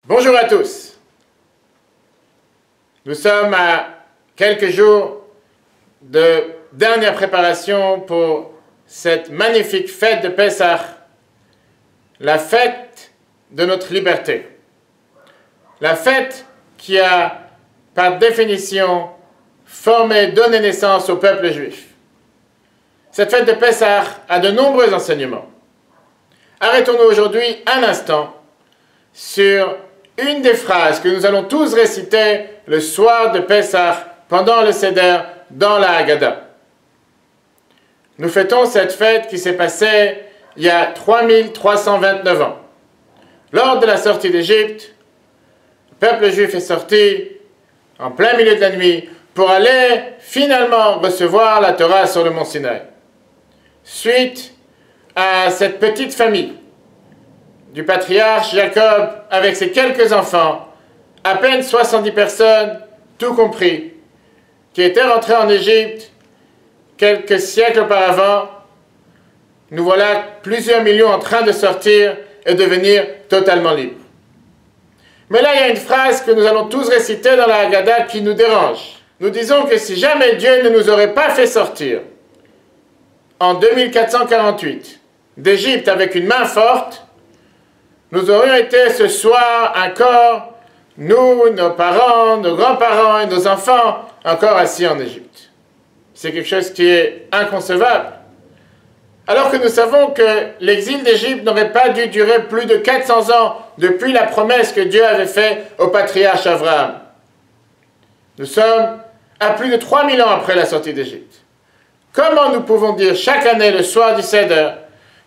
Bonjour à tous. Nous sommes à quelques jours de dernière préparation pour cette magnifique fête de Pessah, la fête de notre liberté. La fête qui a, par définition, donné naissance au peuple juif. Cette fête de Pessah a de nombreux enseignements. Arrêtons-nous aujourd'hui un instant sur une des phrases que nous allons tous réciter le soir de Pessah pendant le Seder dans la Haggadah. Nous fêtons cette fête qui s'est passée il y a 3329 ans. Lors de la sortie d'Égypte, le peuple juif est sorti en plein milieu de la nuit pour aller finalement recevoir la Torah sur le mont Sinaï. Suite à cette petite famille du patriarche Jacob avec ses quelques enfants, à peine 70 personnes, tout compris, qui étaient rentrés en Égypte quelques siècles auparavant. Nous voilà plusieurs millions en train de sortir et devenir totalement libres. Mais là, il y a une phrase que nous allons tous réciter dans la Haggadah qui nous dérange. Nous disons que si jamais Dieu ne nous aurait pas fait sortir en 2448 d'Égypte avec une main forte, nous aurions été ce soir encore, nous, nos parents, nos grands-parents et nos enfants, encore assis en Égypte. C'est quelque chose qui est inconcevable. Alors que nous savons que l'exil d'Égypte n'aurait pas dû durer plus de 400 ans depuis la promesse que Dieu avait faite au patriarche Abraham. Nous sommes à plus de 3000 ans après la sortie d'Égypte. Comment nous pouvons dire chaque année le soir du Seder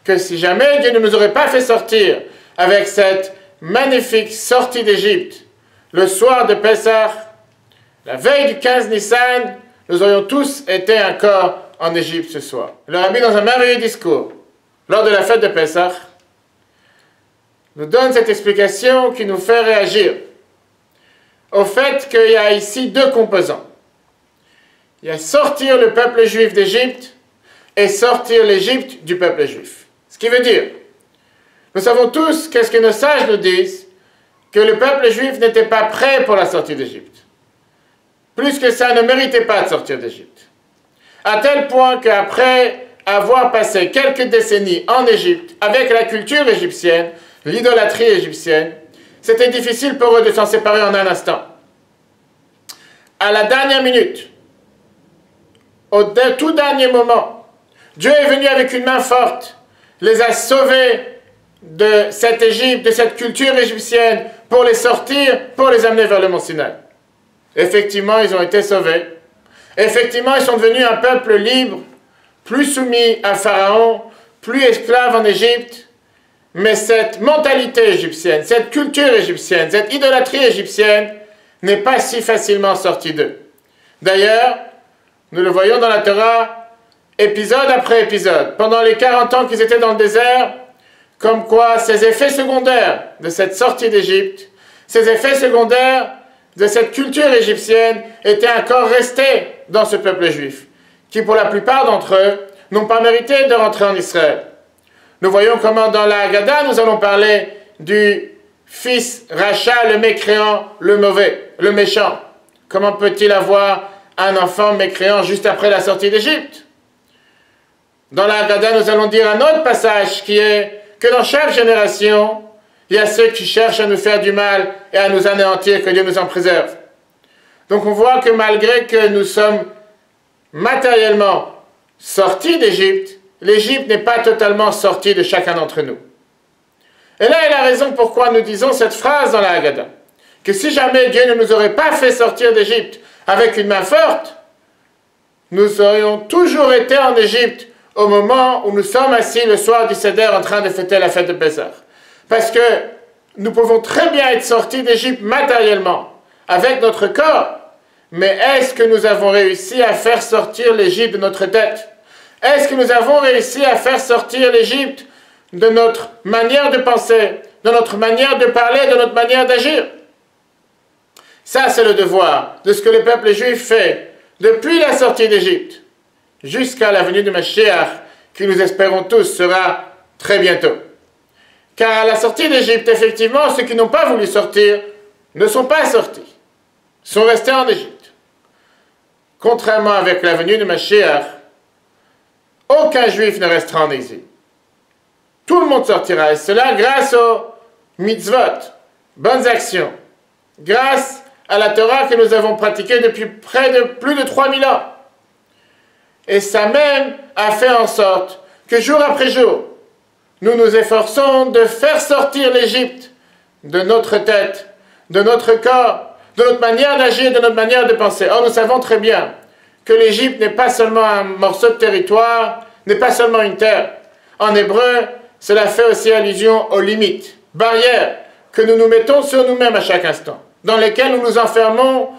que si jamais Dieu ne nous aurait pas fait sortir avec cette magnifique sortie d'Égypte, le soir de Pessah, la veille du 15 Nissan, nous aurions tous été encore en Égypte ce soir. Le Rabbi, dans un merveilleux discours, lors de la fête de Pessah, nous donne cette explication qui nous fait réagir au fait qu'il y a ici deux composants. Il y a sortir le peuple juif d'Égypte et sortir l'Égypte du peuple juif. Ce qui veut dire, nous savons tous qu'est-ce que nos sages nous disent, que le peuple juif n'était pas prêt pour la sortie d'Égypte. Plus que ça, ne méritait pas de sortir d'Égypte. À tel point qu'après avoir passé quelques décennies en Égypte, avec la culture égyptienne, l'idolâtrie égyptienne, c'était difficile pour eux de s'en séparer en un instant. À la dernière minute, au tout dernier moment, Dieu est venu avec une main forte, les a sauvés de cette Égypte, de cette culture égyptienne, pour les sortir, pour les amener vers le mont Sinaï. Effectivement, ils ont été sauvés. Effectivement, ils sont devenus un peuple libre, plus soumis à Pharaon, plus esclaves en Égypte. Mais cette mentalité égyptienne, cette culture égyptienne, cette idolâtrie égyptienne n'est pas si facilement sortie d'eux. D'ailleurs, nous le voyons dans la Torah, épisode après épisode. Pendant les 40 ans qu'ils étaient dans le désert, comme quoi ces effets secondaires de cette sortie d'Égypte, ces effets secondaires de cette culture égyptienne étaient encore restés dans ce peuple juif, qui pour la plupart d'entre eux n'ont pas mérité de rentrer en Israël. Nous voyons comment dans la Haggadah nous allons parler du fils Racha, le mécréant, le mauvais, le méchant. Comment peut-il avoir un enfant mécréant juste après la sortie d'Égypte? Dans la Haggadah nous allons dire un autre passage qui est que dans chaque génération, il y a ceux qui cherchent à nous faire du mal et à nous anéantir, que Dieu nous en préserve. Donc on voit que malgré que nous sommes matériellement sortis d'Égypte, l'Égypte n'est pas totalement sortie de chacun d'entre nous. Et là est la raison pourquoi nous disons cette phrase dans la Haggadah, que si jamais Dieu ne nous aurait pas fait sortir d'Égypte avec une main forte, nous aurions toujours été en Égypte au moment où nous sommes assis le soir du Seder en train de fêter la fête de Pessah. Parce que nous pouvons très bien être sortis d'Égypte matériellement, avec notre corps, mais est-ce que nous avons réussi à faire sortir l'Égypte de notre tête? Est-ce que nous avons réussi à faire sortir l'Égypte de notre manière de penser, de notre manière de parler, de notre manière d'agir? Ça, c'est le devoir de ce que le peuple juif fait depuis la sortie d'Égypte jusqu'à la venue de Mashiach, qui nous espérons tous sera très bientôt. Car à la sortie d'Égypte, effectivement, ceux qui n'ont pas voulu sortir ne sont pas sortis, sont restés en Égypte. Contrairement avec la venue de Mashiach, aucun juif ne restera en exil. Tout le monde sortira, et cela grâce aux mitzvot, bonnes actions, grâce à la Torah que nous avons pratiquée depuis plus de 3000 ans. Et ça même a fait en sorte que jour après jour, nous nous efforçons de faire sortir l'Égypte de notre tête, de notre corps, de notre manière d'agir, de notre manière de penser. Or, nous savons très bien que l'Égypte n'est pas seulement un morceau de territoire, n'est pas seulement une terre. En hébreu, cela fait aussi allusion aux limites, barrières que nous nous mettons sur nous-mêmes à chaque instant, dans lesquelles nous nous enfermons,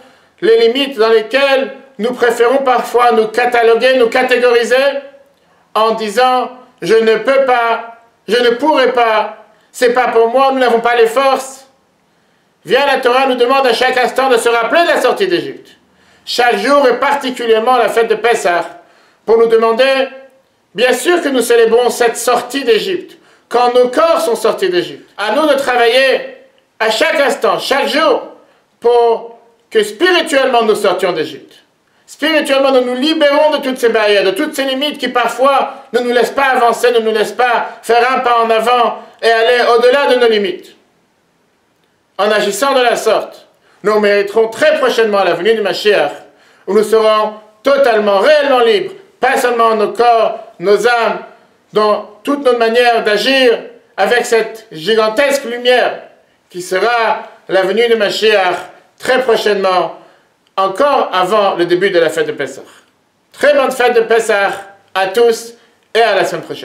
les limites dans lesquelles nous préférons parfois nous cataloguer, nous catégoriser, en disant « je ne peux pas, je ne pourrai pas, c'est pas pour moi, nous n'avons pas les forces ». Bien, la Torah nous demande à chaque instant de se rappeler de la sortie d'Égypte. Chaque jour, et particulièrement la fête de Pessah, pour nous demander, bien sûr que nous célébrons cette sortie d'Égypte, quand nos corps sont sortis d'Égypte. À nous de travailler à chaque instant, chaque jour, pour que spirituellement nous sortions d'Égypte. Spirituellement, nous nous libérons de toutes ces barrières, de toutes ces limites qui parfois ne nous laissent pas avancer, ne nous laissent pas faire un pas en avant et aller au-delà de nos limites. En agissant de la sorte, nous mériterons très prochainement la venue du Mashiach, où nous serons totalement, réellement libres, pas seulement nos corps, nos âmes, dans toute notre manière d'agir avec cette gigantesque lumière qui sera la venue de Mashiach très prochainement, encore avant le début de la fête de Pessah. Très bonne fête de Pessah à tous et à la semaine prochaine.